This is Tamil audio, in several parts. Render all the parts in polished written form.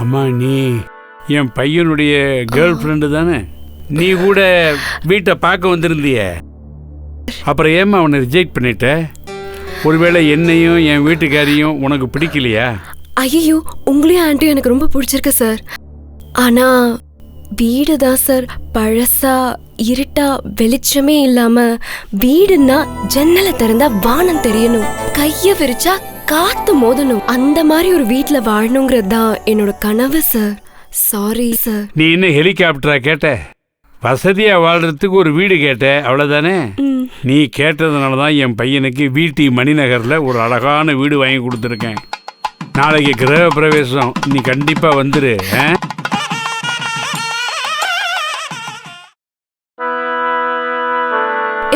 அம்மா நீ என் பையனுடைய கேர்ள் ஃப்ரெண்டு தானே? நீ கூட வீட்டை பார்க்க வந்திருந்திய, அப்புறம் ஏம்மா அவனை ரிஜெக்ட் பண்ணிட்ட? ஒருவேளை என்னையும் என் வீட்டுக்காரையும் உனக்கு பிடிக்கலையா? ஐயோ, உங்களையும் ஆண்டி எனக்கு ரொம்ப பிடிச்சிருக்கு சார். ஆனா வீடு தான் சார் பழசா இருட்டா வெளிச்சமே இல்லாம, வீடுன்னா ஜன்னலை திறந்தா வானம் தெரியணும், கைய விரிச்சா காத்து மோதணும், அந்த மாதிரி ஒரு வீட்டுல வாழணுங்கிறது தான் என்னோட கனவு சார். Sorry sir. நீ என்ன ஹெலிகாப்டரா கேட்ட? வசதியா வாழ்றதுக்கு ஒரு வீடு கேட்ட, அவ்வளவுதானே? நீ கேட்டதுனால தான் என் பையனுக்கு வீட்டி மணிநகர்ல ஒரு அழகான வீடு வாங்கி கொடுத்துருக்கேன். நாளைக்கு கிரக பிரவேசம், நீ கண்டிப்பா வந்துரு.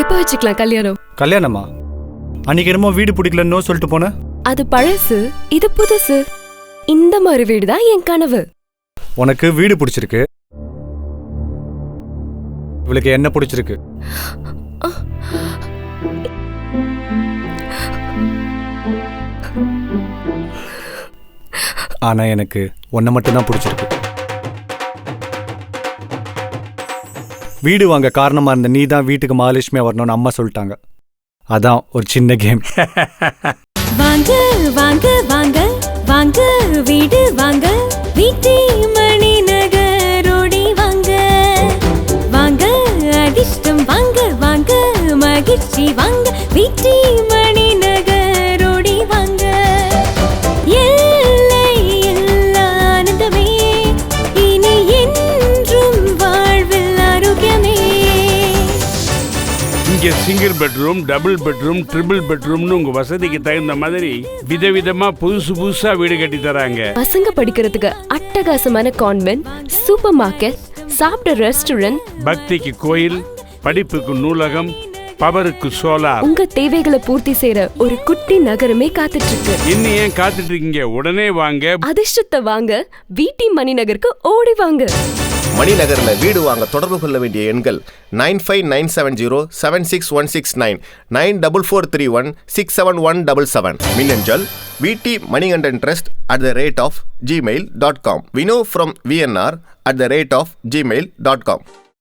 எப்ப வச்சுக்கலாம் கல்யாணம்? கல்யாணமா? அன்னைக்கு என்னமோ வீடு பிடிக்கலன்னு சொல்லிட்டு போன. அது பழசு, இது புதுசு. இந்த மாதிரி வீடு தான் என் கனவு. உனக்கு வீடு பிடிச்சிருக்கு, இவளுக்கு என்ன பிடிச்சிருக்கு? ஆனா எனக்கு உன்னை மட்டும்தான் பிடிச்சிருக்கு. வீடு வாங்க காரணமா இருந்த நீ தான் வீட்டுக்கு மகாலட்சுமியா வரணும்னு அம்மா சொல்லிட்டாங்க. அதான் ஒரு சின்ன கேம். வாங்க வாங்க வாங்க வாங்க வீடு வாங்க, வீட்டி மணிநகரோடி வாங்க. வாங்க அதிர்ஷ்டம் வாங்க, வாங்க மகிழ்ச்சி வாங்க, வீட்டி மணிநகரோடி வாங்க. எல்லை இல்லா ஆனந்தமே, இனி என்றும் வாழ்வில் ஆரோக்கியமே. இங்க single bedroom, double bedroom, triple பெட்ரூம்னு உங்க வசதிக்கு தகுந்த மாதிரி விதவிதமா புதுசு புதுசா வீடு கட்டி தராங்க. பசங்க படிக்கிறதுக்கு அட்டகாசமான கான்வென்ட், சூப்பர் மார்க்கெட், சாப்பிட ரெஸ்டாரண்ட், பக்திக்கு கோயில், படிப்புக்கு நூலகம், பவருக்கு சோலார். உங்க தேவைகளை பூர்த்தி செய்யற ஒரு குட்டி நகரமே காத்துட்டு இருக்கு. இன்னும் ஏன் காத்துட்டு இருக்கீங்க? உடனே வாங்க. அதிர்ஷ்டத்தை வாங்க, வீட்டி மணிநகருக்கு ஓடி வாங்க. மணிநகர்ல வீடு வாங்க தொடர்பு கொள்ள வேண்டிய எண்கள் 9597076169, 9443167177. மின்னஞ்சல் vtmanigandan trust@gmail.com. Vino from VNR @gmail.com.